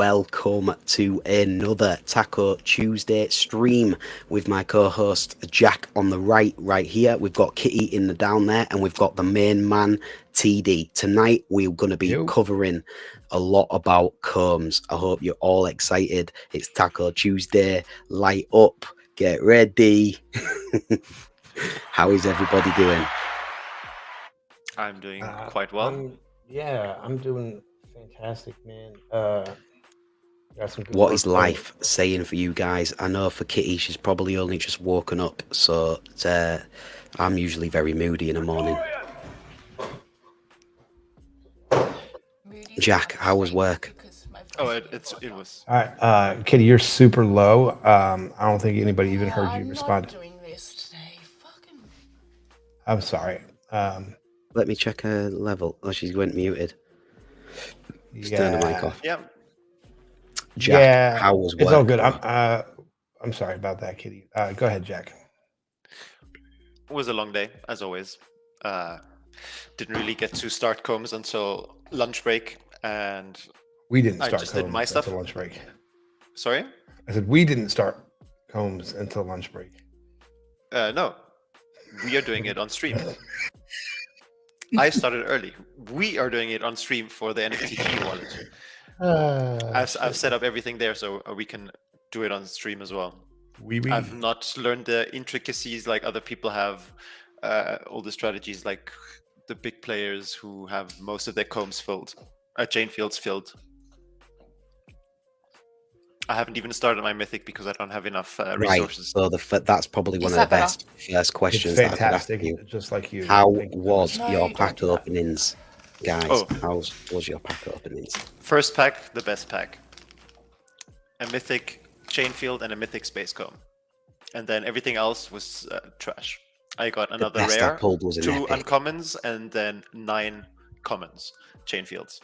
welcome to another Taco Tuesday stream with my co-host Jack on the right here. We've got Kitty in the down there, and we've got the main man TD. Tonight we're going to be covering a lot about combs. I hope you're all excited. It's Taco Tuesday. Light up, get ready. How is everybody doing? I'm doing quite well. I'm doing fantastic, man. What is life saying for you guys? I know for Kitty, she's probably only just woken up, so I'm usually very moody in the morning. Jack, how was work? Oh, it was. All right, Kitty, you're super low. I don't think anybody even heard you respond. Doing this today. Fucking. I'm sorry. Let me check her level. Oh, she's went muted. Just turn the mic off. Yeah. Jack, how was work? It's all good. I'm sorry about that, Kitty. Go ahead, Jack. It was a long day, as always. Didn't really get to start combs until lunch break, and we didn't start just did my stuff until lunch break. Sorry? I said we didn't start combs until lunch break. No, we are doing it on stream. I started early. We are doing it on stream for the NFT wallet. I've set up everything there so we can do it on stream as well. I've not learned the intricacies like other people have, all the strategies like the big players who have most of their combs filled, chain fields filled. I haven't even started my mythic because I don't have enough resources. Right, so that's probably one of the best first questions. It's fantastic, that I could ask you. Just like you. How was your pack openings, guys? How was your pack openings? First pack, the best pack. A mythic chain field and a mythic space comb, and then everything else was trash. I got another rare, 2 uncommons, and then 9 commons chain fields.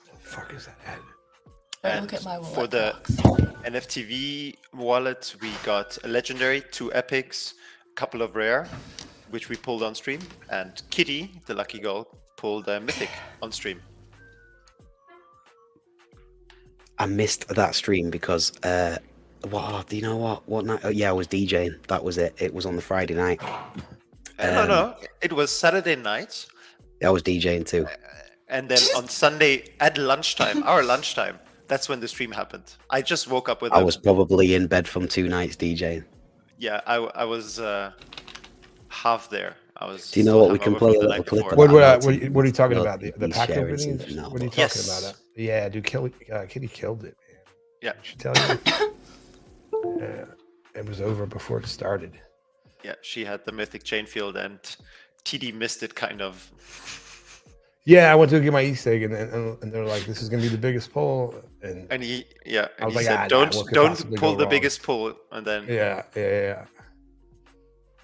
What the fuck is that? And look at my wallet for the NFTV wallet, we got a legendary, 2 epics, a couple of rare, which we pulled on stream, and Kitty, the lucky girl, pulled a mythic on stream. I missed that stream because do you know what night? Oh, yeah, I was DJing. That was it. It was on the Friday night. No, it was Saturday night. I was DJing too. And then on Sunday at lunchtime, our lunchtime, that's when the stream happened. I just woke up with. I was probably in bed from 2 nights DJing. Yeah, I was half there. I was. Do you know what we can play a little clip? What are you talking about? The pack openings? What are you talking about? Yeah, dude, Kitty killed it, man. Yeah. I should tell you. It was over before it started. Yeah, she had the mythic chain field, and TD missed it kind of. Yeah, I went to get my Easter egg, and they're like, "This is gonna be the biggest pull." And he said, "Don't pull the biggest pull." And then yeah.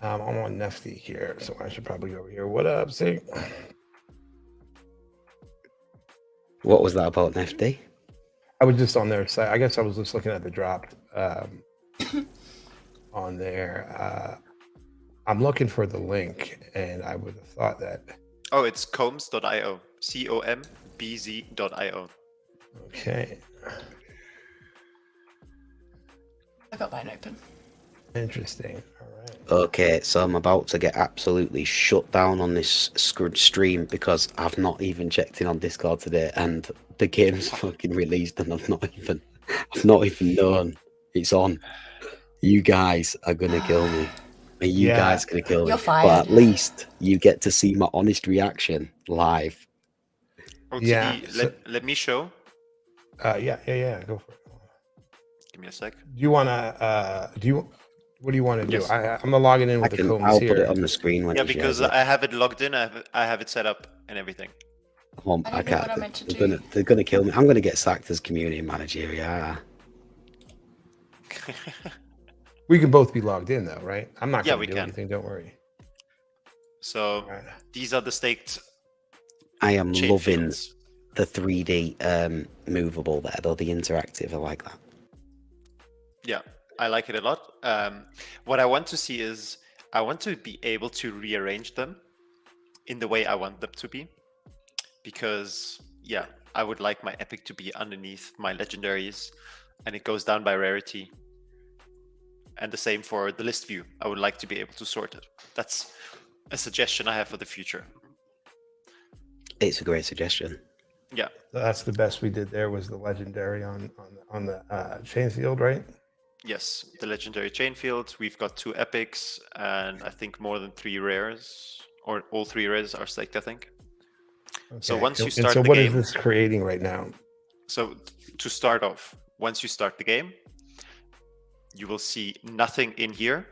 I'm on Nifty here, so I should probably go over here. What up, Sig? What was that about Nifty? I was just on their site. I guess I was just looking at the drop on there. I'm looking for the link, and I would have thought that. Oh, it's combz.io. COMBZ.io. Okay. I got mine open. Interesting. All right. Okay, so I'm about to get absolutely shut down on this stream because I've not even checked in on Discord today, and the game's fucking released, and I've not even known it's on. You guys are gonna kill me. You guys gonna kill me. You're fired. But at least you get to see my honest reaction live. Oh, TD, let me show. Yeah. Go for it. Give me a sec. Do you wanna? What do you want to do? I'm gonna log it in with the combs I'll here. put it on the screen when because I have it logged in. I have it set up and everything. I can't. They're gonna kill me. I'm gonna get sacked as community manager. Yeah. We can both be logged in though, right? I'm not gonna do anything. Don't worry. So these are the staked. I am loving the 3D movable there, though, the interactive. I like that. Yeah, I like it a lot. What I want to see is I want to be able to rearrange them in the way I want them to be, because yeah, I would like my epic to be underneath my legendaries, and it goes down by rarity. And the same for the list view. I would like to be able to sort it. That's a suggestion I have for the future. It's a great suggestion. Yeah. That's the best we did there was the legendary on the chain field, right? Yes, the legendary chain field. We've got 2 epics and I think more than 3 rares, or all 3 rares are staked, I think. Okay. So once you And start so the what game, is this creating right now? so to start off, once you start the game, you will see nothing in here,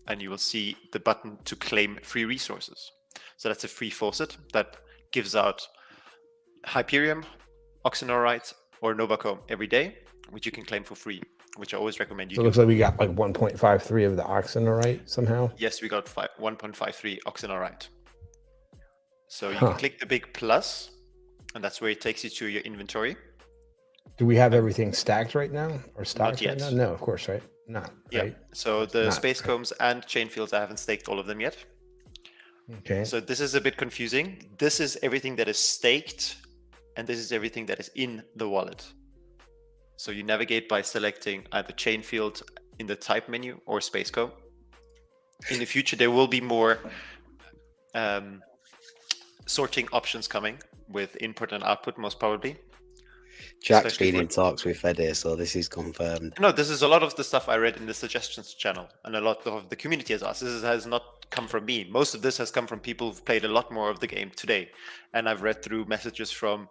and you will see the button to claim free resources. So that's a free faucet that gives out Hyperium, Oxenorite, or Novacomb every day, which you can claim for free, which I always recommend you So it do. looks like we got like 1.53 of the Oxenorite somehow. Yes, we got 1.53 Oxenorite. So you can click the big plus, and that's where it takes you to your inventory. Do we have everything stacked right now or stocked yet. right now? No, of course, right? Not. Yeah. Right? So the Not, space right. combs and chain fields, I haven't staked all of them yet. Okay. So this is a bit confusing. This is everything that is staked, and this is everything that is in the wallet. So you navigate by selecting either chain field in the type menu or space comb. In the future, there will be more sorting options coming with input and output, most probably. Jack's Especially been in for- talks with Fede, so this is confirmed. No, this is a lot of the stuff I read in the suggestions channel, and a lot of the community has asked. This has not come from me. Most of this has come from people who've played a lot more of the game today. And I've read through messages from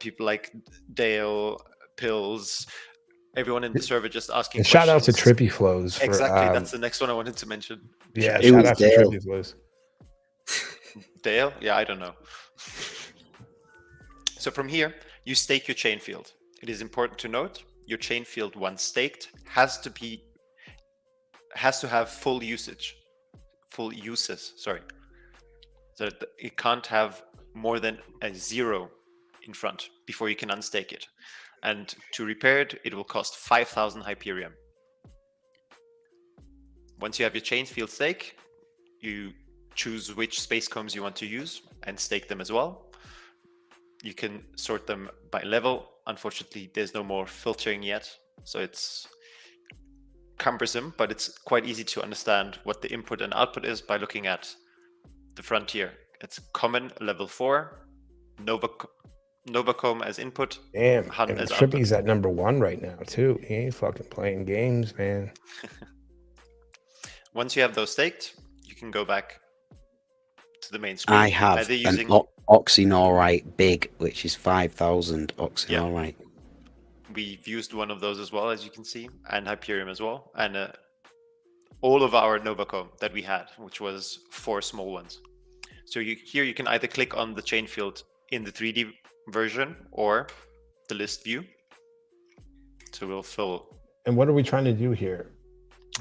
people like Dale, Pills, everyone in the server just asking And questions. shout out to Trippy Flows. For, Exactly, that's the next one I wanted to mention. yeah, It shout was out to Dale. Trippy Flows. Dale? Yeah, I don't know. So from here, you stake your chain field. It is important to note your chain field, once staked, has to have full uses. Sorry, so that it can't have more than a 0 in front before you can unstake it. And to repair it, it will cost 5,000 Hyperium. Once you have your chain field stake, you choose which space combs you want to use and stake them as well. You can sort them by level. Unfortunately, there's no more filtering yet, so it's cumbersome, but it's quite easy to understand what the input and output is by looking at the frontier. It's common level 4, Novacomb as input. Damn, Hunt and as Trippy's at #1 right now too. He ain't fucking playing games, man. Once you have those staked, you can go back to the main screen. I have either using an Oxenorite big, which is 5,000 Oxenorite. We've used one of those as well, as you can see, and Hyperium as well, and all of our Novacomb that we had, which was 4 small ones. So here you can either click on the chain field in the 3D version or the list view. So we'll fill. And what are we trying to do here?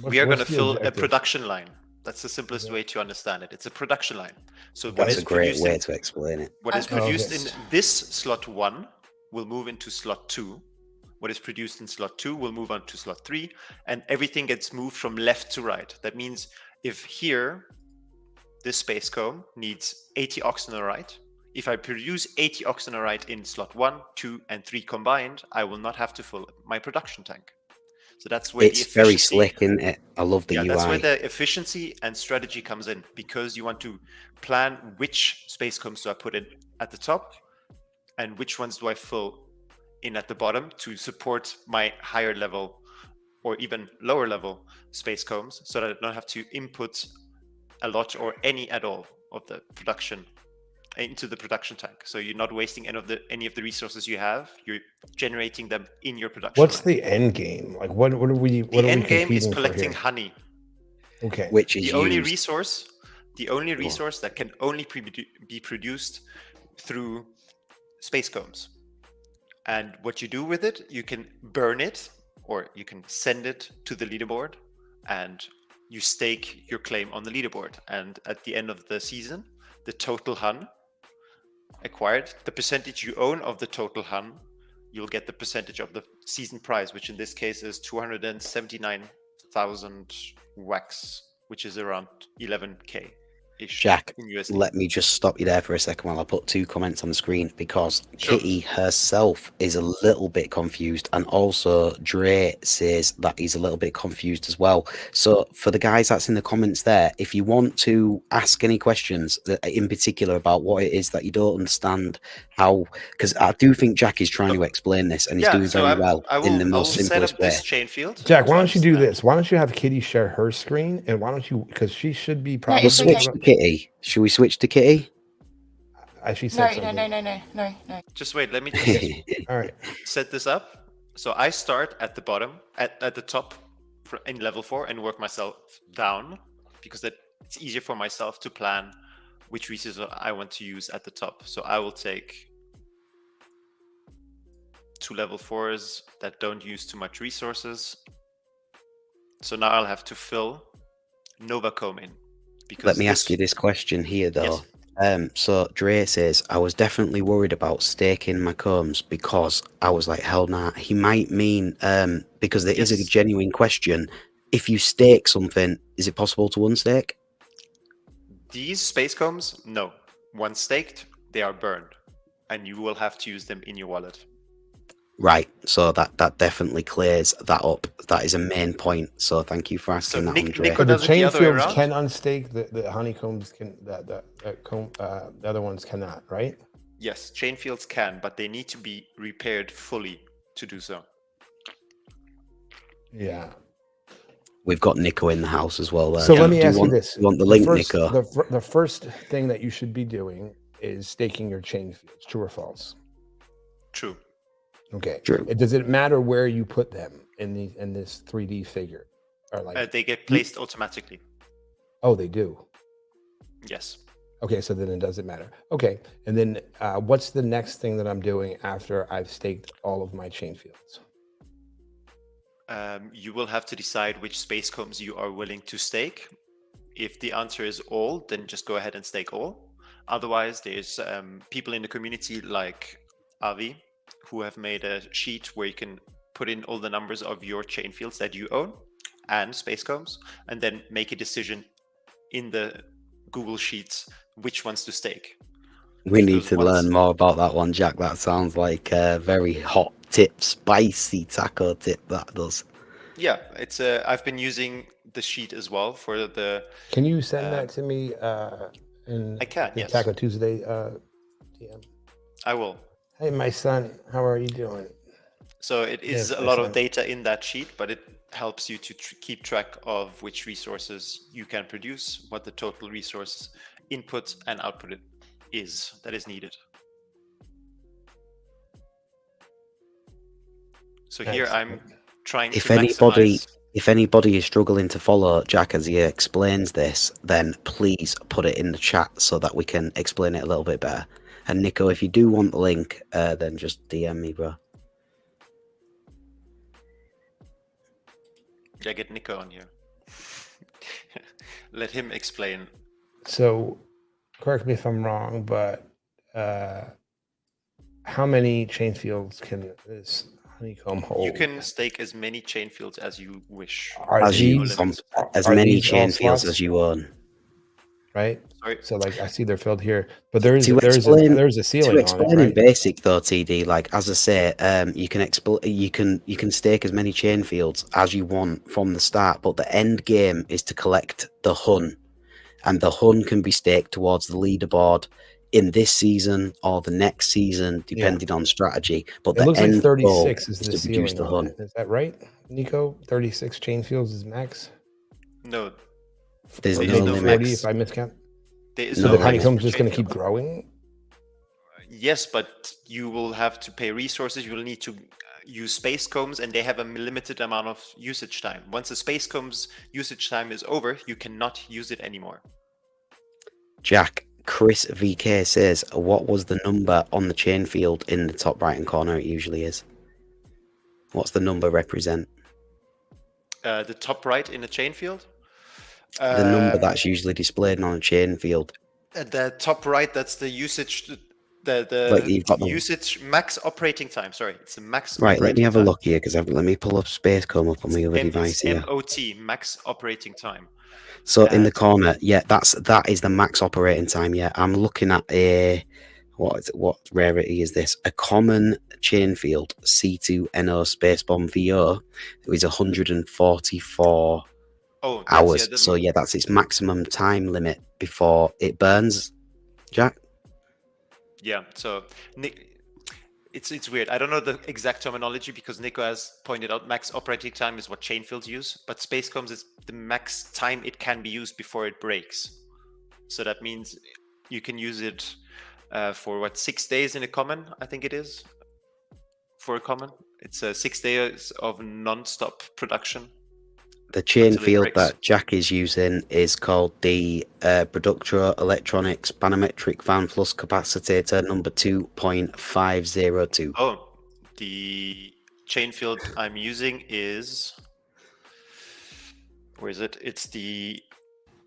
We are going to what's the fill a objective? production line. That's the simplest way to understand it. It's a production line. So what That's is a great produced way in- to explain it. What is Okay. produced yes. in this slot 1 will move into slot 2. What is produced in slot 2 will move on to slot 3, and everything gets moved from left to right. That means if here, this space comb needs 80 Oxenorite, if I produce 80 Oxenorite in slot 1, 2, and 3 combined, I will not have to fill my production tank. So that's where It's the very efficiency- slick, isn't it? I love the yeah, UI. that's where the efficiency and strategy comes in, because you want to plan which space combs do I put in at the top and which ones do I fill in at the bottom to support my higher level or even lower level space combs, so that I don't have to input a lot or any at all of the production into the production tank. So you're not wasting any of the resources you have. You're generating them in your production. What's line. the end game? Like, what are we? What The are we end game is competing for collecting here? honey. Okay. which is The only used. resource that can only be produced through space combs. And what you do with it, you can burn it or you can send it to the leaderboard, and you stake your claim on the leaderboard. And at the end of the season, the total hun acquired, the percentage you own of the total hun, you'll get the percentage of the season prize, which in this case is 279,000 wax, which is around 11k. Jack, in USD. let me just stop you there for a second while I put 2 comments on the screen, because Sure. Kitty herself is a little bit confused, and also Dre says that he's a little bit confused as well. So for the guys that's in the comments there, if you want to ask any questions in particular about what it is that you don't understand, how, because I do think Jack is trying to explain this, and he's doing very well in the most simplest way. This chain field. Jack, why don't you do this? Why don't you have Kitty share her screen, and why don't you, because she should be probably. We'll switch to Kitty. Should we switch to Kitty? She said something. No. Just wait. Let me just All right. set this up. So I start at the bottom, at the top in level 4, and work myself down, because it's easier for myself to plan which resources I want to use at the top. So I will take 2 level 4s that don't use too much resources. So now I'll have to fill Novacomb in. Let me ask you this question here, though. Yes. So Dre says, I was definitely worried about staking my combs, because I was like, hell nah. He might mean, because there is a genuine question. If you stake something, is it possible to unstake? These space combs, no. Once staked, they are burned, and you will have to use them in your wallet. Right, so that definitely clears that up. That is a main point. So thank you for asking that, Andre. But the chain fields can unstake. The honeycombs can. The other ones cannot. Right? Yes, chain fields can, but they need to be repaired fully to do so. Yeah. We've got Nico in the house as well. So let me ask you this: you want the link, Nico? The first thing that you should be doing is staking your chain fields. True or false? True. Okay. True. Does it matter where you put them in this 3D figure? Or like they get placed automatically. Oh, they do. Yes. Okay, so then it doesn't matter. Okay, and then what's the next thing that I'm doing after I've staked all of my chain fields? You will have to decide which space combs you are willing to stake. If the answer is all, then just go ahead and stake all. Otherwise, there's people in the community like Avi, who have made a sheet where you can put in all the numbers of your chain fields that you own and space combs, and then make a decision in the Google Sheets which ones to stake. We need to learn more about that one, Jack. That sounds like a very hot tip, spicy taco tip, that does. Yeah, it's I've been using the sheet as well for the... Can you send that to me in I can, yes. Taco Tuesday DM? I will. Hey, my son, how are you doing? So it is a lot of data in that sheet, but it helps you to keep track of which resources you can produce, what the total resource input and output that is needed. So here I'm trying to maximize. If anybody is struggling to follow Jack as he explains this, then please put it in the chat so that we can explain it a little bit better. And Nico, if you do want the link, then just DM me, bro. Yeah, get Nico on here. Let him explain. So, correct me if I'm wrong, but how many chain fields can this honeycomb hold? You can stake as many chain fields as you wish. As many chain fields as you own. Right? Sorry. So like I see they're filled here, but there's a ceiling to explain on it, right? in basic though, TD, like as I say, you can stake as many chain fields as you want from the start, but the end game is to collect the Hun, and the Hun can be staked towards the leaderboard in this season or the next season, depending on strategy. But it looks like 36 goal is the ceiling the Hun. Is that right, Nico? 36 chain fields is max? No. There's no limit. 40 if I miscount. So the honeycomb's just going to keep growing? Yes, but you will have to pay resources. You will need to use space combs, and they have a limited amount of usage time. Once the space combs usage time is over, you cannot use it anymore. Jack, Chris VK says, what was the number on the chain field in the top right hand corner? It usually is. What's the number represent? The top right in the chain field? The number that's usually displayed on a chain field. At the top right, that's the usage Like The you've got the usage max operating time. Sorry, it's the max. right. Let me have a time. look here because let me pull up Spacecom up on my other device here. MOT, max operating time. So in the corner, yeah, that is the max operating time. Yeah, I'm looking at what rarity is this? A common chain field C2NO space bomb VO is 144 hours. So yeah, that's its maximum time limit before it burns. Jack. Yeah. So Nick, it's weird. I don't know the exact terminology because Nico has pointed out max operating time is what chain fields use, but Spacecoms is the max time it can be used before it breaks. So that means you can use it for what 6 days in a common. I think it is for a common. It's 6 days of non-stop production. The chain field that Jack is using is called the Productro Electronics Panometric Fan Flux Capacitor number 2.502. Oh, the chain field I'm using is, where is it? It's the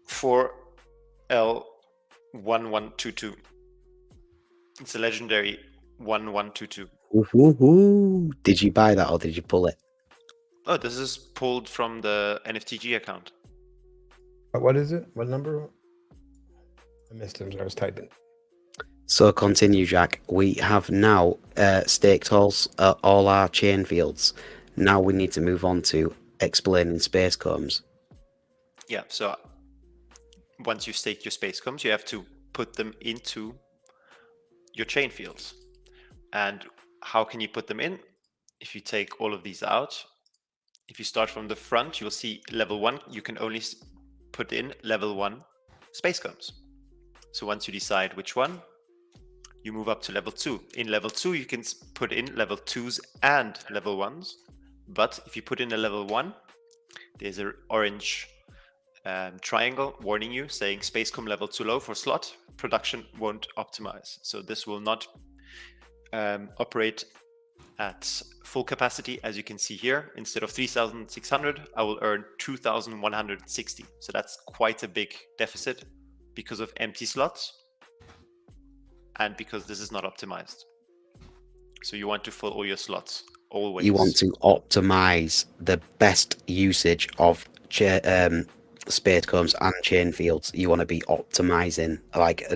4L1122. It's a legendary 1122. Ooh, did you buy that or did you pull it? Oh, this is pulled from the NFTG account. What is it? What number? I missed it. I was typing. So continue, Jack. We have now staked all our chain fields. Now we need to move on to explaining Spacecoms. Yeah, so once you've staked your Spacecoms, you have to put them into your chain fields. And how can you put them in? If you take all of these out, if you start from the front, you'll see level 1, you can only put in level 1 Spacecoms. So once you decide which one, you move up to level 2. In level 2, you can put in level 2s and level 1s. But if you put in a level 1, there's an orange triangle warning you, saying Spacecom level too low for slot, production won't optimize. So this will not operate at full capacity. As you can see here, instead of 3,600, I will earn 2,160. So that's quite a big deficit because of empty slots and because this is not optimized. So you want to fill all your slots always. You want to optimize the best usage of Spacecoms and chain fields. You want to be optimizing, like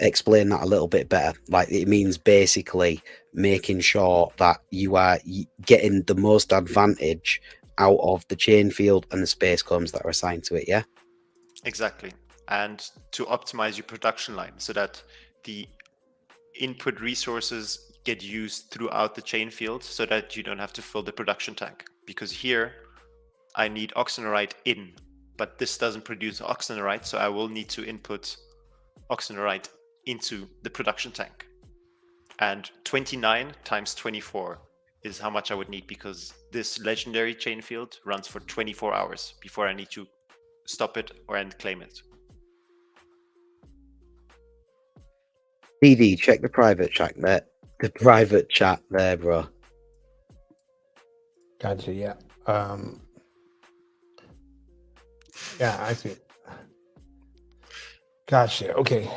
explain that a little bit better. Like it means basically making sure that you are getting the most advantage out of the chain field and the Spacecoms that are assigned to it. Yeah, exactly. And to optimize your production line so that the input resources get used throughout the chain field so that you don't have to fill the production tank. Because here I need oxynorite in, but this doesn't produce oxynorite, so I will need to input oxynorite into the production tank. And 29 times 24 is how much I would need, because this legendary chain field runs for 24 hours before I need to stop it and claim it. DD, check the private chat there. The private chat there, bro. Gotcha. Yeah. Yeah, I see. Gotcha. Okay.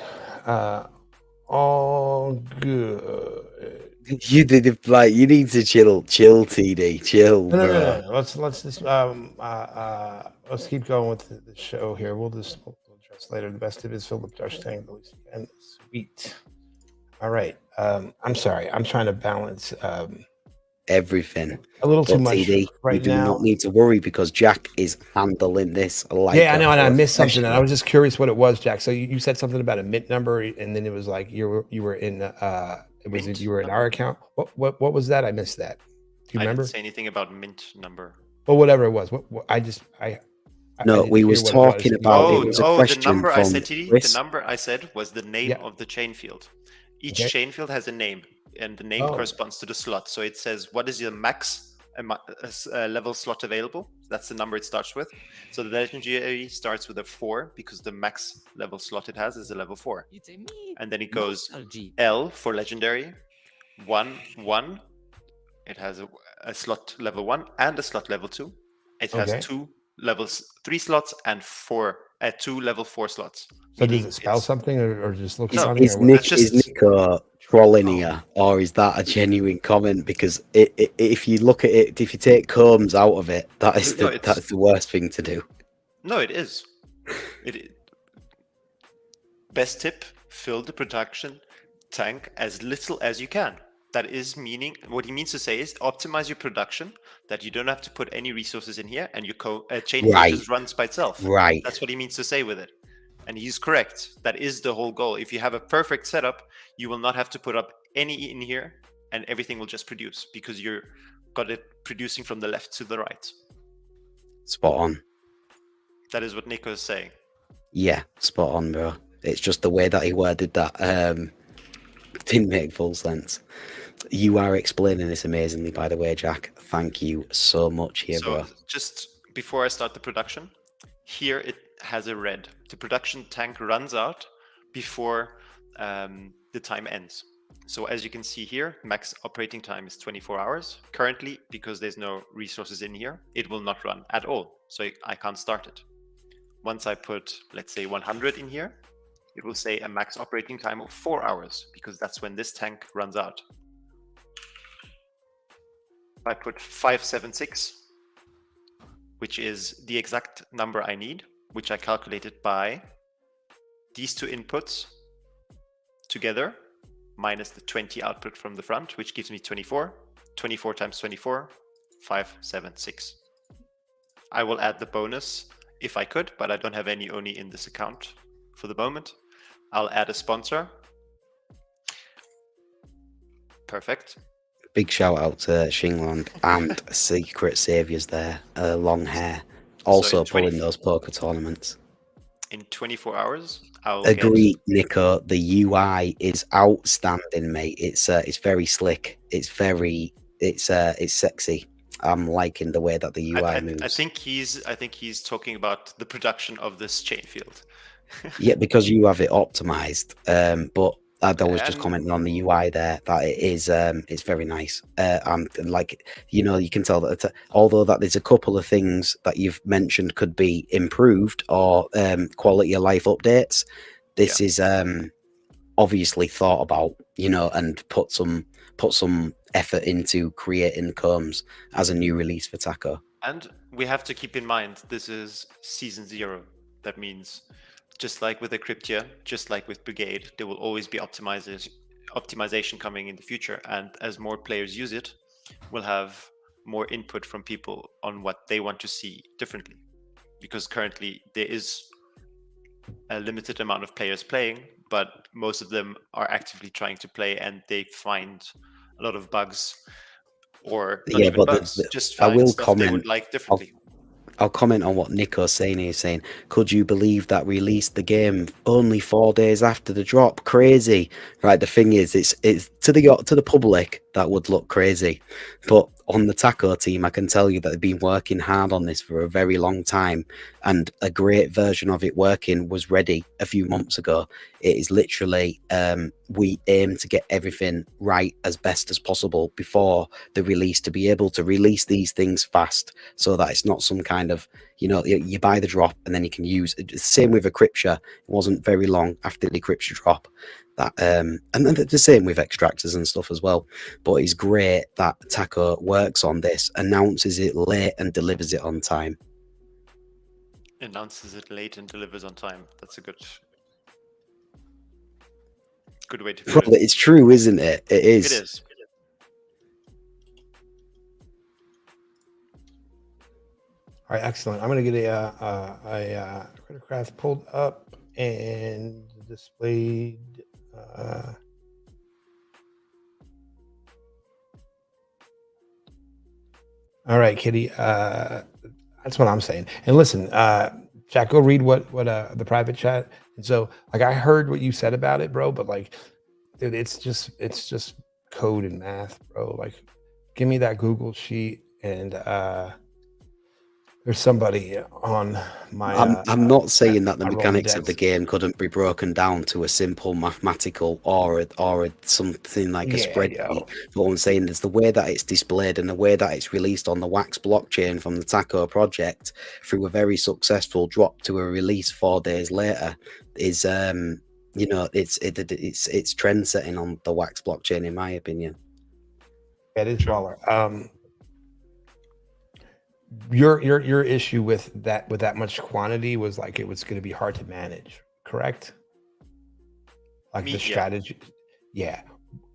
All good. You did it, like you need to chill, TD, chill. No. Let's just let's keep going with the show here. We'll address later. The best tip is fill the brush tank the least you can. Sweet. All right. I'm sorry. I'm trying to balance everything. A little too much TD, right you do now. not need to worry because Jack is handling this. Like yeah, I know, and I missed something, and I was just curious what it was, Jack. So you said something about a mint number, and then it was like you were in you were in our account. What was that? I missed that. Do you remember? I didn't say anything about mint number. Well, whatever it was. No, we was talking about it was a question the number from I said, TD, the number I said was the name of the chain field. Each chain field has a name, and the name corresponds to the slot. So it says, what is your max level slot available? That's the number it starts with. So the legendary starts with a 4 because the max level slot it has is a level 4. And then it goes L for legendary, 1, 1. It has a slot level 1 and a slot level 2. It has 2 level 3 slots and 2 level 4 slots. So does Meaning it spell it's- something or just looks No, funny? Is Or what? Nick That's just- is Nico trolling here, or is that a genuine comment? Because if you look at it, if you take combs out of it, that's the worst thing to do. No, it is. Best tip: fill the production tank as little as you can. That is meaning, what he means to say is optimize your production, that you don't have to put any resources in here, and your chain field just runs by itself. Right. That's what he means to say with it. And he's correct. That is the whole goal. If you have a perfect setup, you will not have to put up any in here, and everything will just produce, because you're got it producing from the left to the right. Spot on. That is what Nico is saying. Yeah, spot on, bro. It's just the way that he worded that didn't make full sense. You are explaining this amazingly, by the way, Jack. Thank you so much here, bro. Just before I start the production, here it has a red. The production tank runs out before the time ends. So as you can see here, max operating time is 24 hours. Currently, because there's no resources in here, it will not run at all. So I can't start it. Once I put, let's say, 100 in here, it will say a max operating time of 4 hours, because that's when this tank runs out. If I put 576, which is the exact number I need, which I calculated by these two inputs together, minus the 20 output from the front, which gives me 24. 24 times 24, 576. I will add the bonus if I could, but I don't have any Oni in this account for the moment. I'll add a sponsor. Perfect. Big shout out to Shingland and Secret Saviors there, long hair, also pulling those poker tournaments. In 24 hours, I'll agree, Nico. The UI is outstanding, mate. It's very slick. It's sexy. I'm liking the way that the UI moves. I think he's talking about the production of this chain field. Yeah, because you have it optimized. But I was just commenting on the UI there that it is it's very nice. And like, you know, you can tell that although that there's a couple of things that you've mentioned could be improved or quality of life updates. This is obviously thought about, you know, and put some effort into creating COMBZ as a new release for Taco. And we have to keep in mind this is season 0. That means just like with Encryptia, just like with Brigade, there will always be optimization coming in the future. And as more players use it, we'll have more input from people on what they want to see differently. Because currently there is a limited amount of players playing, but most of them are actively trying to play, and they find a lot of bugs, or not even bugs, just find stuff they would like differently. I'll comment on what Nico's saying. He's saying, could you believe that we released the game only 4 days after the drop? Crazy. Right, the thing is, it's to the public that would look crazy, but on the Taco team, I can tell you that they've been working hard on this for a very long time, and a great version of it working was ready a few months ago. It is literally we aim to get everything right as best as possible before the release, to be able to release these things fast, so that it's not some kind of, you know, you buy the drop and then you can use it. Same with Encryptia. It wasn't very long after the Encryptia drop. That and then the same with extractors and stuff as well. But it's great that Taco works on this, announces it late and delivers it on time. Announces it late and delivers on time. That's a good way to put it. It's true, isn't it? It is. It is. All right, excellent. I'm going to get a CreativeCraft pulled up and displayed. All right, Kitty. That's what I'm saying. And listen, Jack, go read what the private chat. And so, like, I heard what you said about it, bro. But like, dude, it's just code and math, bro. Like, give me that Google sheet and There's somebody on my. I'm not saying that the my mechanics of the Rolodex. game couldn't be broken down to a simple mathematical or something like a Yeah, spreadsheet. But what I'm saying is the way that it's displayed and the way that it's released on the Wax blockchain from the Taco project through a very successful drop to a release 4 days later is it's trend setting on the Wax blockchain in my opinion. It is baller. Your issue with that much quantity was like it was going to be hard to manage, correct? Like the strategy, yeah.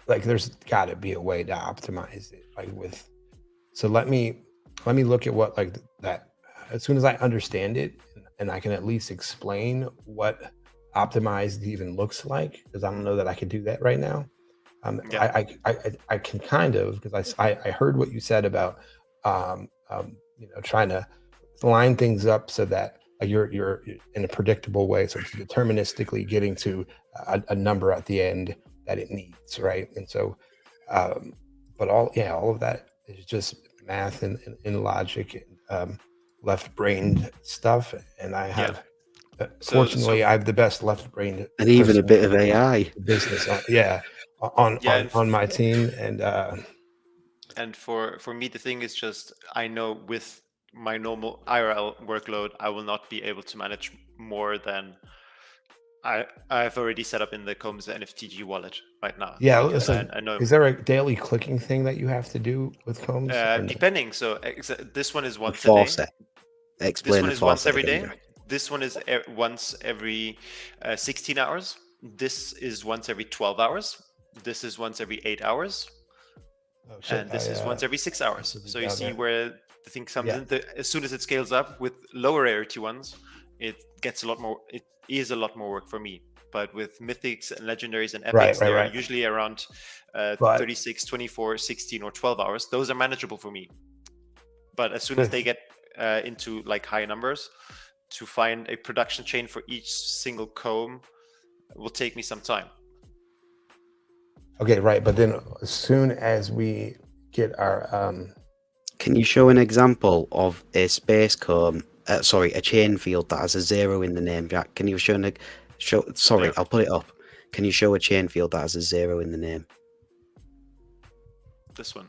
Like there's got to be a way to optimize it. Like with, so let me look at what like that. As soon as I understand it, and I can at least explain what optimized even looks like, because I don't know that I can do that right now. I can kind of, because I heard what you said about trying to line things up so that you're in a predictable way, so it's deterministically getting to a number at the end that it needs, right? And so but all of that is just math and logic and left-brained stuff, and I have fortunately I have the best left-brained and even a bit of AI business on my team. And for me, the thing is just, I know with my normal IRL workload, I will not be able to manage more than I've already set up in the COMBZ NFTG wallet right now. Yeah, listen, I know. Is there a daily clicking thing that you have to do with COMBZ? Depending. So this one is once a day. This one is once every day. This one is once every 16 hours. This is once every 12 hours. This is once every 8 hours. Oh, and this is once every 6 hours. So you see where the thing comes in. As soon as it scales up with lower rarity ones, it gets a lot more. It is a lot more work for me. But with mythics and legendaries and epics, they are usually around 36, 24, 16, or 12 hours. Those are manageable for me. But as soon as they get into like high numbers, to find a production chain for each single comb will take me some time. Okay, right. But then as soon as we get our... Can you show an example of a space comb, a chain field that has a 0 in the name, Jack? Can you show I'll put it up. Can you show a chain field that has a 0 in the name? This one.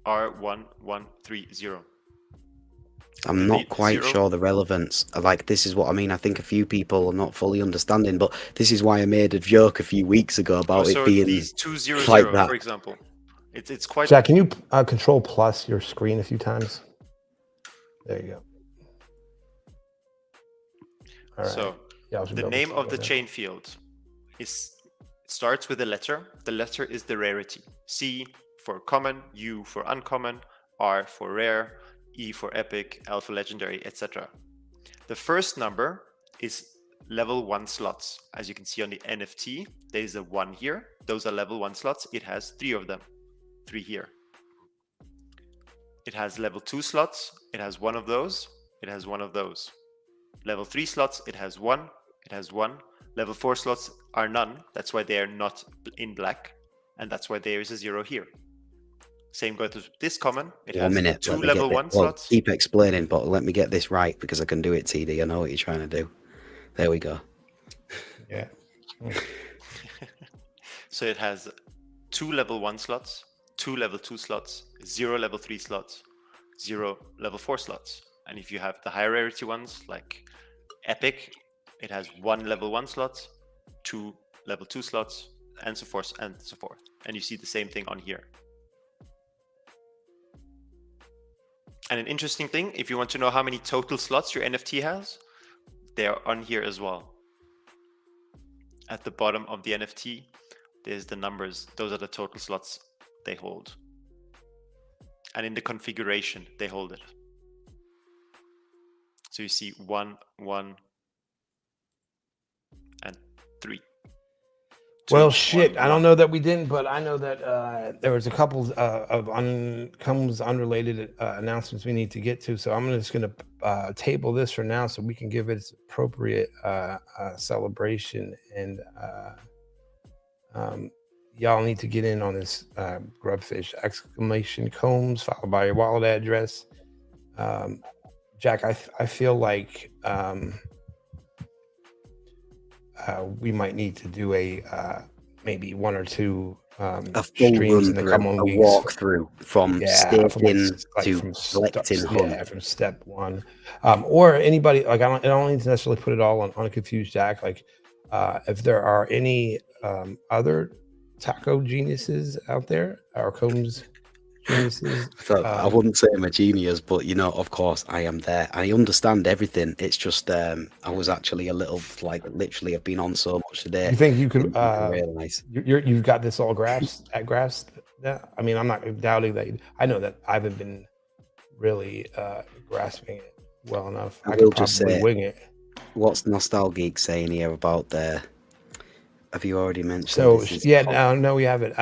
R1130. I'm not quite sure the relevance. Like, this is what I mean. I think a few people are not fully understanding, but this is why I made a joke a few weeks ago about it being these 200, like that. For example. It's quite... Jack, can you control plus your screen a few times? There you go. All right. So the name of the chain field starts with a letter. The letter is the rarity. C for common, U for uncommon, R for rare, E for epic, L for legendary, etc. The first number is level 1 slots. As you can see on the NFT, there is a 1 here. Those are level 1 slots. It has 3 of them. 3 here. It has level 2 slots. It has 1 of those. It has 1 of those. Level 3 slots, it has 1. It has 1. Level 4 slots are none. That's why they are not in black. And that's why there is a 0 here. Same goes with this common. It has 2 level 1 slots. Keep explaining, but let me get this right because I can do it, TD. I know what you're trying to do. There we go. Yeah. So it has 2 level 1 slots, 2 level 2 slots, 0 level 3 slots, 0 level 4 slots. And if you have the higher rarity ones like epic, it has 1 level 1 slot, 2 level 2 slots, and so forth and so forth. And you see the same thing on here. And an interesting thing, if you want to know how many total slots your NFT has, they are on here as well. At the bottom of the NFT, there's the numbers. Those are the total slots they hold. And in the configuration, they hold it. So you see 1, 1, and 3. Well, shit, I don't know that we didn't, but I know that there was a couple of unrelated announcements we need to get to. So I'm just going to table this for now so we can give it its appropriate celebration. And y'all need to get in on this grubfish ! Combs followed by your wallet address. Jack, I feel like we might need to do a maybe one or two A full streams run in the through, coming a weeks. walkthrough from staking to from collecting hunt. from step one, or anybody like I don't need to necessarily put it all on a confused Jack. Like if there are any other taco geniuses out there or COMBZ geniuses. So I wouldn't say I'm a genius, but you know, of course, I am there. I understand everything. It's just I was actually a little like literally. I've been on so much today. You think you could realize you've got this all grasped? Yeah. I mean, I'm not doubting that. I know that I haven't been really grasping it well enough. I could just probably say, wing it. What's Nostalgeek saying here about the? Have you already mentioned? So yeah, no, we haven't. We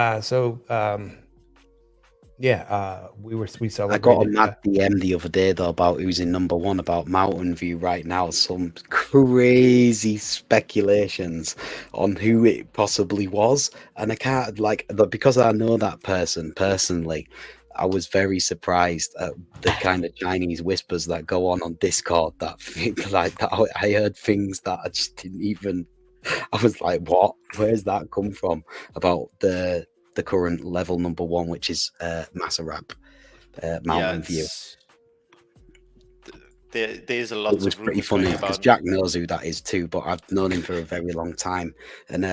celebrated. I got a mad DM the other day though about who's in number one about Mountain View right now. Some crazy speculations on who it possibly was, and I can't because I know that person personally. I was very surprised at the kind of Chinese whispers that go on Discord. That I heard things that I just didn't even. I was like, what? Where's that come from? About the current level number one, which is Masarab, Mountain View. There's a lot. It was pretty funny because Jack knows who that is too, but I've known him for a very long time, and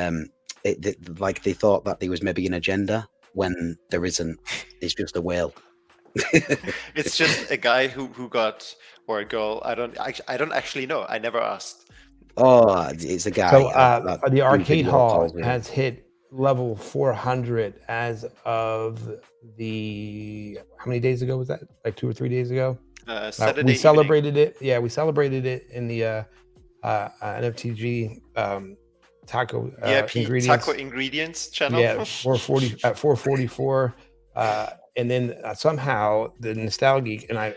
they thought that there was maybe an agenda when there isn't. It's just a whale. It's just a guy who got, or a girl. I don't actually know. I never asked. Oh, it's a guy. So the arcade hall has hit level 400 as of how many days ago was that? Like 2 or 3 days ago? Saturday we celebrated it. Yeah, we celebrated it in the NFTG taco ingredients. Taco ingredients channel. Yeah, 444. And then somehow the Nostalgeek, and I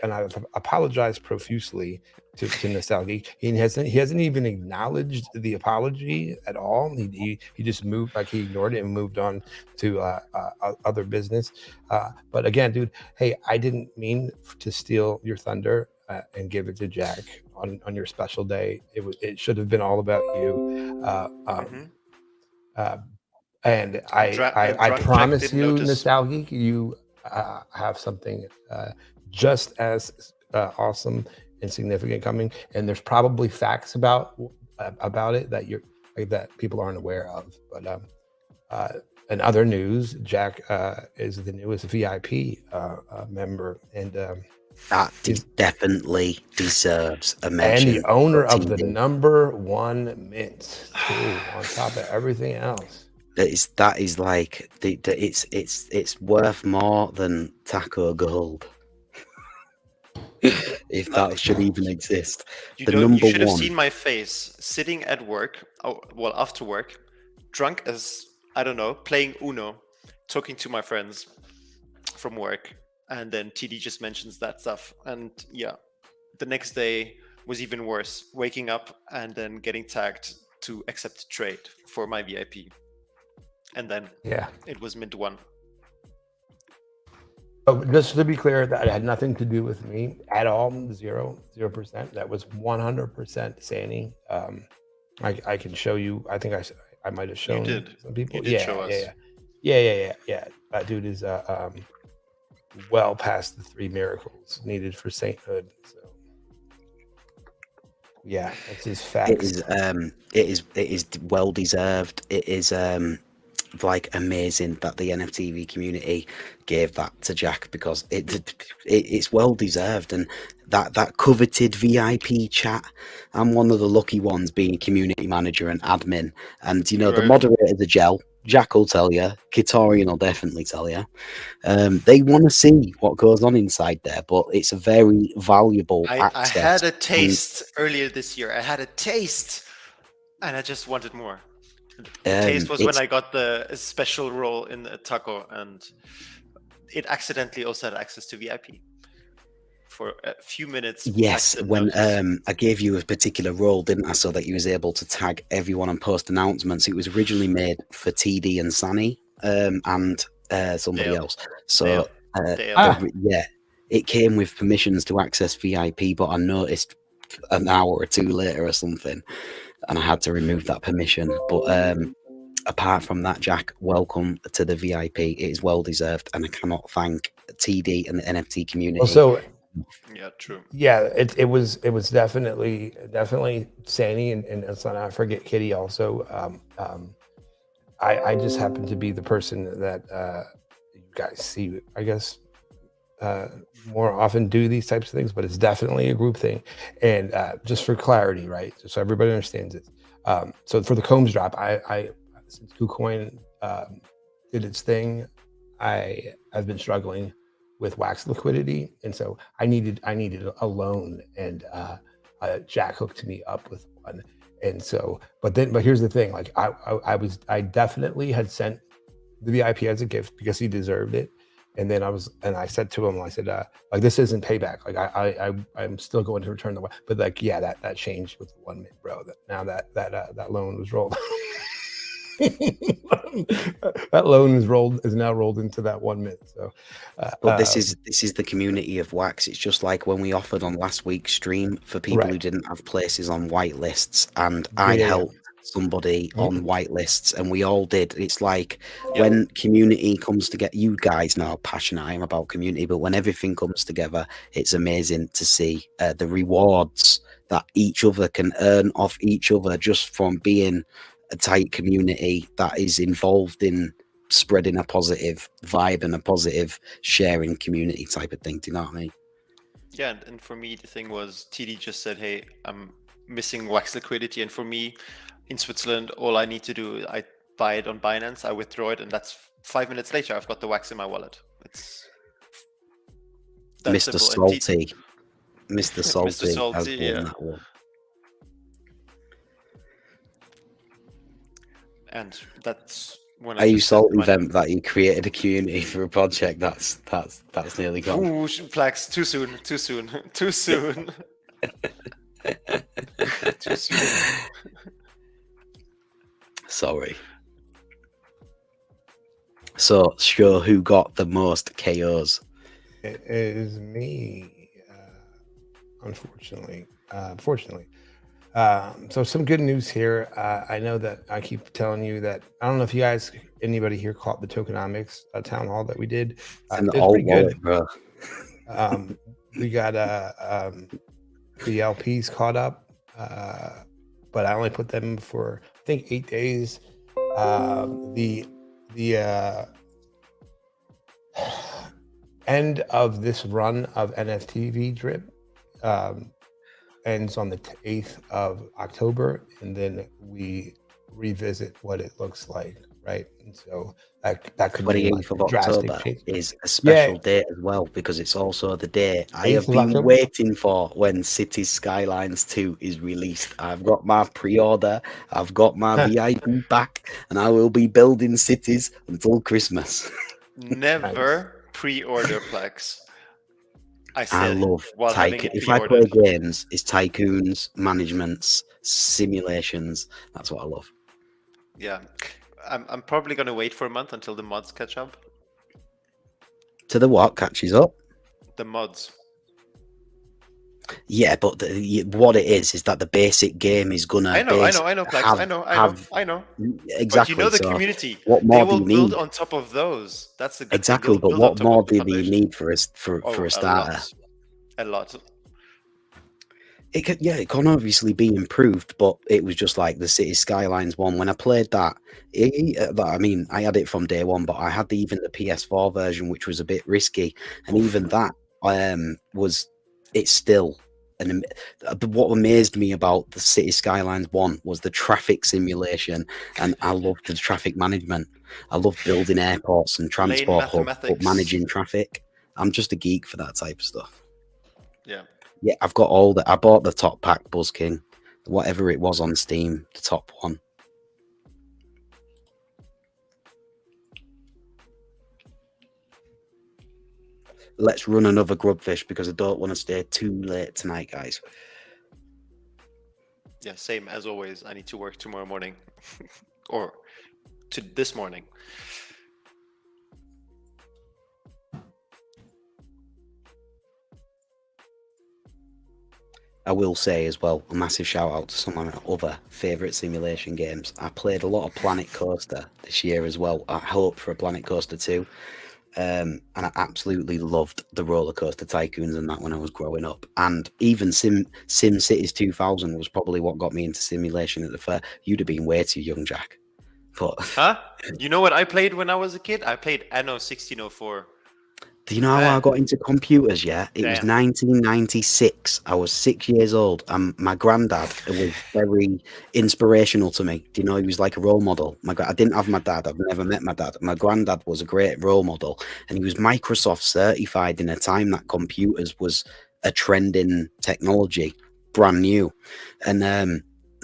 apologize profusely to Nostalgeek. He hasn't even acknowledged the apology at all. He just moved, like he ignored it and moved on to other business. But again, dude, hey, I didn't mean to steal your thunder and give it to Jack on your special day. It should have been all about you. And I promise you, Nostalgeek, you have something just as awesome and significant coming, and there's probably facts about it that people aren't aware of. But in other news, Jack is the newest VIP member, and that definitely deserves a mention. And the owner of the number one mint, too, on top of everything else. That is like it's worth more than taco gold. If that should even exist. You should have seen my face sitting at work, after work, drunk as, I don't know, playing Uno, talking to my friends from work, and then TD just mentions that stuff. And yeah, the next day was even worse, waking up and then getting tagged to accept trade for my VIP. And then it was mint one. So just to be clear, that had nothing to do with me at all. 0%. That was 100% Sandy. I can show you. I think I might have shown some people. You did show us. Yeah. That dude is well past the 3 miracles needed for sainthood. So yeah, it's his facts. It is well deserved. It is like amazing that the NFTV community gave that to Jack, because it's well deserved, and that coveted VIP chat. I'm one of the lucky ones being community manager and admin, and you know the moderator's a gel. Jack will tell you, Kitorian will definitely tell you. They want to see what goes on inside there, but it's a very valuable access. I had a taste earlier this year. I had a taste, and I just wanted more. The taste was when I got the special role in the taco, and it accidentally also had access to VIP for a few minutes. Yes, when I gave you a particular role, didn't I, so that you was able to tag everyone and post announcements. It was originally made for TD and Sani and somebody else. So it came with permissions to access VIP, but I noticed an hour or two later or something, and I had to remove that permission. But apart from that, Jack, welcome to the VIP. It is well deserved, and I cannot thank TD and the NFT community. Also, Yeah, true. yeah, it was definitely Sani and let's not forget Kitty also. I just happen to be the person that you guys see, I guess, more often do these types of things, but it's definitely a group thing. And just for clarity, right? So everybody understands it. So for the COMBZ drop, I since KuCoin did its thing, I've been struggling with wax liquidity, and so I needed a loan, and Jack hooked me up with one. And so, but here's the thing: like I definitely had sent the VIP as a gift because he deserved it. And then I said to him, I said, like, this isn't payback. Like I'm still going to return the one, but like, yeah, that changed with the 1 minute, bro. That now that loan was rolled. That loan is now rolled into that 1 minute. So, but this is the community of wax. It's just like when we offered on last week's stream for people who didn't have places on whitelists, and I helped somebody on whitelists, and we all did. It's like when community comes together. You guys know how passionate I am about community, but when everything comes together, it's amazing to see the rewards that each other can earn off each other just from being a tight community that is involved in spreading a positive vibe and a positive sharing community type of thing. Do you know what I mean? Yeah, and for me, the thing was TD just said, hey, I'm missing wax liquidity. And for me, in Switzerland, all I need to do, I buy it on Binance, I withdraw it, and that's 5 minutes later, I've got the wax in my wallet. It's that Mr. simple. Salty. Mr. Salty has won that one. And that's when Are you salty, Vemp, that you created a community for a project that's nearly gone? Ooh, Plaques, too soon. Too soon. Too soon. Sorry. So, sure, who got the most KOs? It is me, unfortunately. Fortunately. So some good news here. I know that I keep telling you that I don't know if you guys, anybody here caught the tokenomics town hall that we did. It was pretty good, bro. We got the LPs caught up, but I only put them for I think 8 days. The end of this run of NFTV drip ends on the 8th of October, and then we revisit what it looks like, right? And so that could be like of October is a special date as well, because it's also the day I have been waiting for when Cities Skylines 2 is released. I've got my pre-order, I've got my VIP back, and I will be building cities until Christmas. Never pre-order Plex. I love tycoon. If I play games, it's tycoons, managements, simulations. That's what I love. Yeah, I'm probably going to wait for a month until the mods catch up. To the what catches up? The mods. Yeah, but what it is that the basic game is gonna. I know, Plex. I know. Exactly. But you know the community. What more they will do you build need? on top of those. That's the good exactly. thing. But what more do you need for a starter? A lot. It can obviously be improved, but it was just like the City Skylines one. When I played that, I mean, I had it from day one, but I had even the PS4 version, which was a bit risky, and even that it's still. And what amazed me about the City Skylines 1 was the traffic simulation, and I loved the traffic management. I love building airports and transport hubs, but managing traffic. I'm just a geek for that type of stuff. Yeah. Yeah, I've got all that. I bought the top pack Buzz King, whatever it was on Steam, the top one. Let's run another grubfish because I don't want to stay too late tonight, guys. Yeah, same as always. I need to work tomorrow morning or to this morning. I will say as well, a massive shout out to some of my other favourite simulation games. I played a lot of Planet Coaster this year as well. I hope for a Planet Coaster 2. And I absolutely loved the Roller Coaster Tycoons and that when I was growing up. And even SimCities 2000 was probably what got me into simulation at the fair. You'd have been way too young, Jack. But Huh? You know what I played when I was a kid? I played Anno 1604. do you know how I got into computers? Yeah, it was Damn. 1996. I was 6 years old, and my granddad was very inspirational to me. Do you know, he was like a role model. I didn't have my dad. I've never met my dad. My granddad was a great role model, and he was Microsoft certified in a time that computers was a trending technology, brand new, and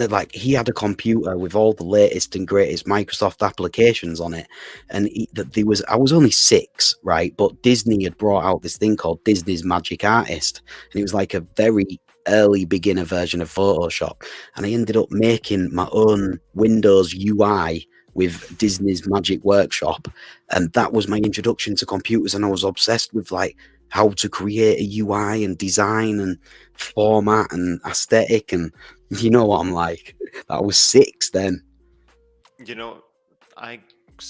like he had a computer with all the latest and greatest Microsoft applications on it, and I was only 6, right? But Disney had brought out this thing called Disney's Magic Artist, and it was like a very early beginner version of Photoshop, and I ended up making my own Windows UI with Disney's Magic Workshop, and that was my introduction to computers, and I was obsessed with like how to create a UI and design and format and aesthetic, and you know what I'm like. I was 6 then. You know, I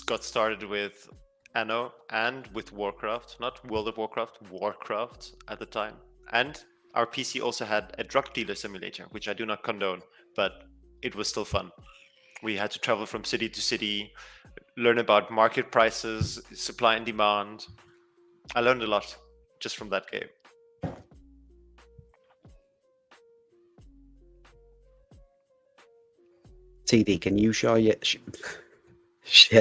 got started with Anno and with Warcraft, not World of Warcraft, Warcraft at the time. And our PC also had a drug dealer simulator, which I do not condone, but it was still fun. We had to travel from city to city, learn about market prices, supply and demand. I learned a lot just from that game. TD, can you share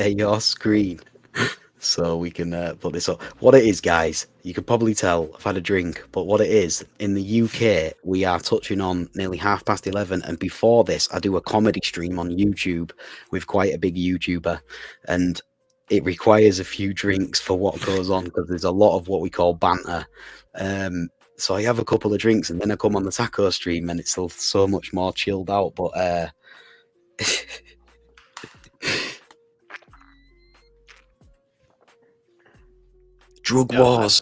your screen so we can put this up? What it is, guys, you can probably tell I've had a drink, but what it is, in the UK, we are touching on nearly 11:30, and before this, I do a comedy stream on YouTube with quite a big YouTuber, and it requires a few drinks for what goes on because there's a lot of what we call banter. So I have a couple of drinks, and then I come on the taco stream, and it's still so much more chilled out, but Drug Wars,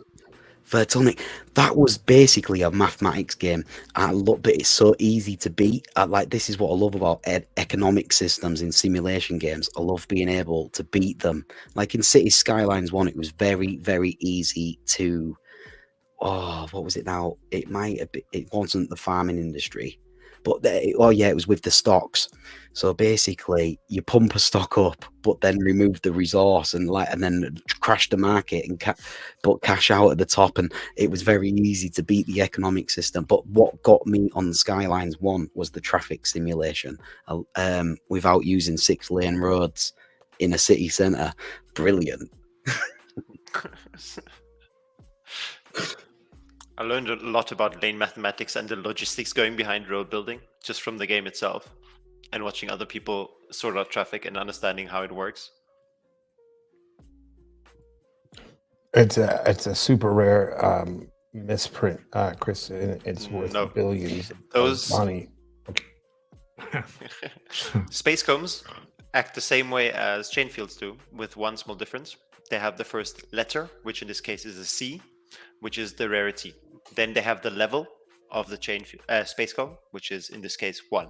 Vertonic. That was basically a mathematics game. I love, but it's so easy to beat. This is what I love about economic systems in simulation games. I love being able to beat them. Like in Cities Skylines 1, it was very, very easy to. Oh, what was it now? It might have been, it wasn't the farming industry, but it was with the stocks. So basically, you pump a stock up, but then remove the resource and then crash the market and but cash out at the top. And it was very easy to beat the economic system. But what got me on the Skylines 1 was the traffic simulation, without using 6-lane roads in a city centre. Brilliant. I learned a lot about lane mathematics and the logistics going behind road building just from the game itself, and watching other people sort out traffic and understanding how it works. It's a super rare misprint, Chris. And it's worth billions of money. Space combs act the same way as chain fields do, with one small difference. They have the first letter, which in this case is a C, which is the rarity. Then they have the level of the space comb, which is in this case 1.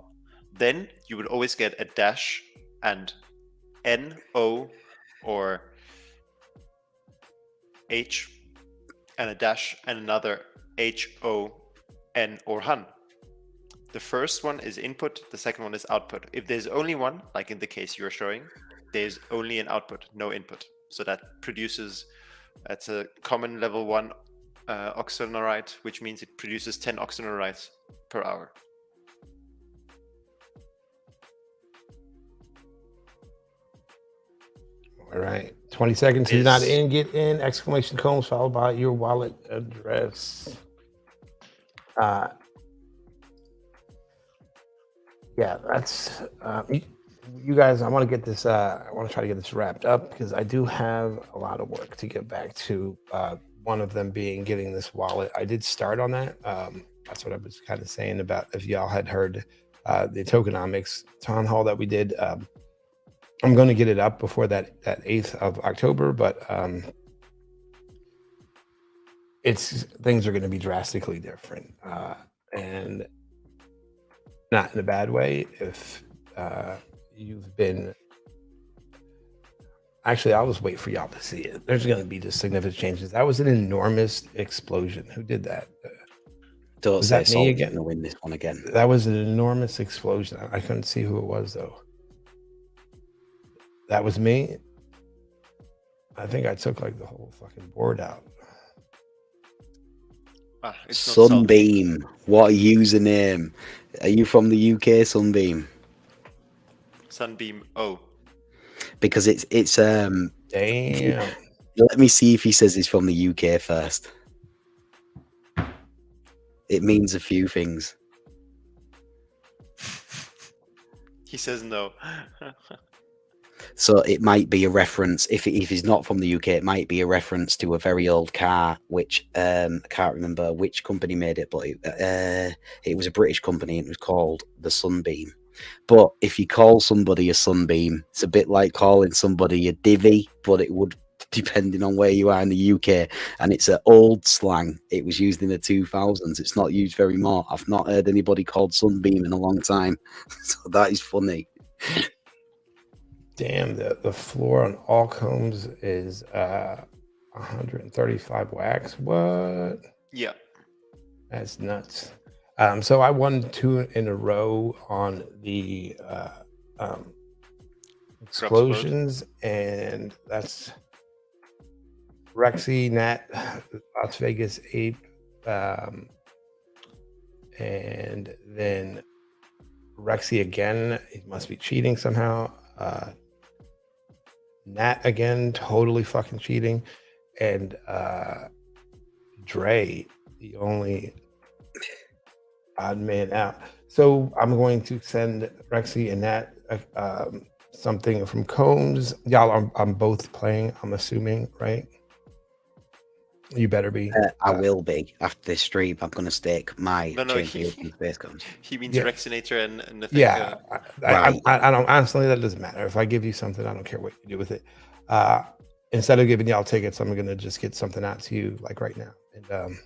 Then you would always get a dash and N, O, or H, and a dash and another H, O, N, or Hun. The first one is input, the second one is output. If there's only one, like in the case you're showing, there's only an output, no input. So that produces, that's a common level 1 oxynorite, which means it produces 10 oxynorites per hour. All right, 20 seconds. Who's not in, get in! Exclamation combs followed by your wallet address. Yeah, that's you guys. I want to get this. I want to try to get this wrapped up because I do have a lot of work to get back to. One of them being getting this wallet. I did start on that. That's what I was kind of saying about if y'all had heard the tokenomics town hall that we did. I'm going to get it up before that 8th of October, but things are going to be drastically different. And not in a bad way. If you've been, actually, I'll just wait for y'all to see it. There's going to be just significant changes. That was an enormous explosion. Who did that? Don't Was say that me Sol's again? going to win this one again. That was an enormous explosion. I couldn't see who it was though. That was me. I think I took like the whole fucking board out. It's not Sol. Sunbeam. What a username. Are you from the UK, Sunbeam? Sunbeam O. Because it's Damn. Let me see if he says he's from the UK first. It means a few things. He says no. So it might be a reference, if he's not from the UK, it might be a reference to a very old car, which I can't remember which company made it, but it was a British company and it was called the Sunbeam. But if you call somebody a Sunbeam, it's a bit like calling somebody a divvy, but it would, depending on where you are in the UK, and it's an old slang. It was used in the 2000s. It's not used very more. I've not heard anybody called Sunbeam in a long time. So that is funny. Damn, the floor on all combs is 135 wax. What? Yeah. That's nuts. So I won 2 in a row on the explosions, and that's Rexy, Nat, Las Vegas Ape, and then Rexy again. He must be cheating somehow. Nat again, totally fucking cheating, and Dre, the only odd man out. So I'm going to send Rexy and Nat something from COMBZ. Y'all, I'm both playing, I'm assuming, right? You better be. I will be after this stream. I'm going to stake my chain field in space comes. He means Rexinator and the thing. Yeah, right. I don't, honestly, that doesn't matter. If I give you something, I don't care what you do with it. Instead of giving y'all tickets, I'm going to just get something out to you like right now. And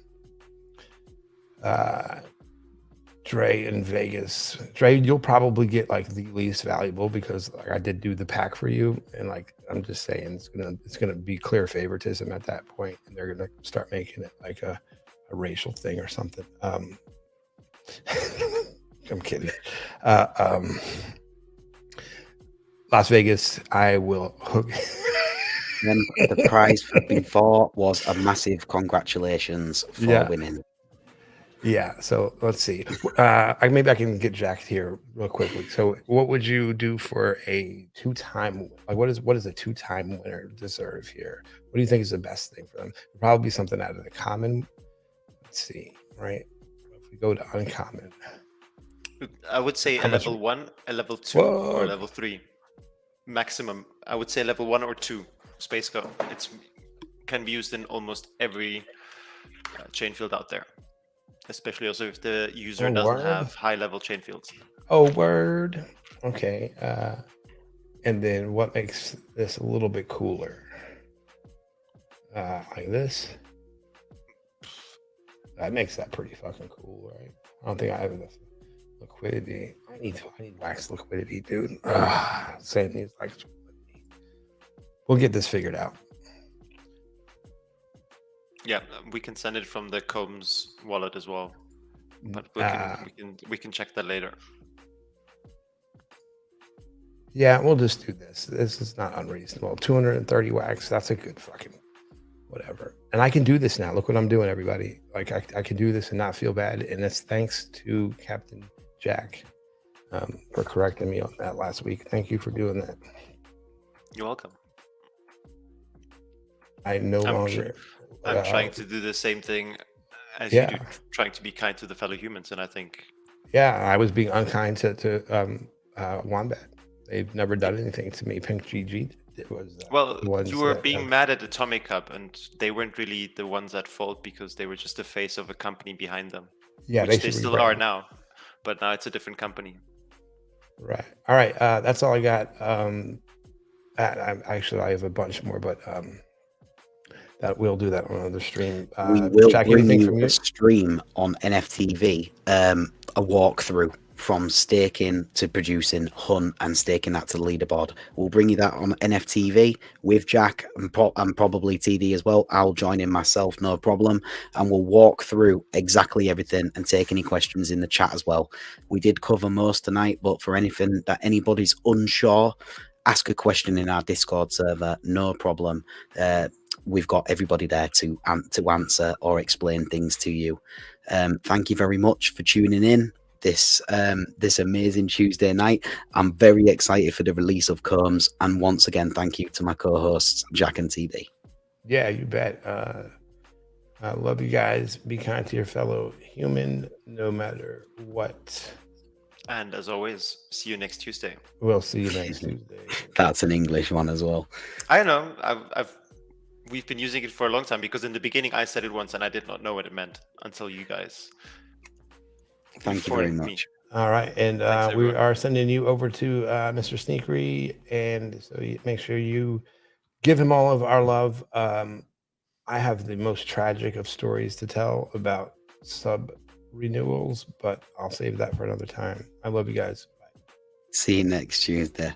Dre in Vegas. Dre, you'll probably get like the least valuable because like, I did do the pack for you, and like I'm just saying, it's gonna be clear favoritism at that point, and they're gonna start making it like a racial thing or something. I'm kidding. Las Vegas, I will hook. Then the prize for before was a massive congratulations for winning. Yeah, so let's see. Maybe I can get Jack here real quickly. So, what would you do for a 2-time? Like, what does a 2-time winner deserve here? What do you think is the best thing for them? It'll probably be something out of the common. Let's see, right? If we go to uncommon, I would say a level 1, a level 2, or a level 3 maximum. I would say level 1 or 2 space go. It can be used in almost every chain field out there. Especially also if the user doesn't have high-level chain fields. Oh, word. Okay. And then what makes this a little bit cooler? Like this. That makes that pretty fucking cool, right? I don't think I have enough liquidity. I need wax liquidity, dude. Same needs wax liquidity. We'll get this figured out. Yeah, we can send it from the COMBZ wallet as well, but we can check that later. Yeah, we'll just do this. This is not unreasonable. 230 wax. That's a good fucking whatever. And I can do this now. Look what I'm doing, everybody. Like I can do this and not feel bad. And it's thanks to Captain Jack for correcting me on that last week. Thank you for doing that. You're welcome. I'm trying to do the same thing as you do, trying to be kind to the fellow humans, and I think. Yeah, I was being unkind to Wombat. They've never done anything to me. Pink GG. It was you were being mad at Atomic Hub, and they weren't really the ones at fault because they were just the face of a company behind them. Yeah, which they still are now, but now it's a different company. Right. All right. That's all I got. Actually, I have a bunch more, but that we'll do that on another stream. We will Jack, bring you a stream on NFTV, a walkthrough from staking to producing, hunt, and staking that to the leaderboard. We'll bring you that on NFTV with Jack and probably TD as well. I'll join in myself, no problem. And we'll walk through exactly everything and take any questions in the chat as well. We did cover most tonight, but for anything that anybody's unsure, ask a question in our Discord server, no problem. We've got everybody there to answer or explain things to you. Thank you very much for tuning in this amazing Tuesday night. I'm very excited for the release of COMBZ, and once again, thank you to my co-hosts Jack and TD. Yeah, you bet. I love you guys. Be kind to your fellow human, no matter what. And as always, see you next Tuesday. We'll see you next Tuesday. That's an English one as well. I know. We've been using it for a long time because in the beginning I said it once and I did not know what it meant until you guys. Thank you very much. All right, and we everyone. are sending you over to Mr. Sneakery, and so make sure you give him all of our love. I have the most tragic of stories to tell about sub renewals, but I'll save that for another time. I love you guys. Bye. See you next Tuesday.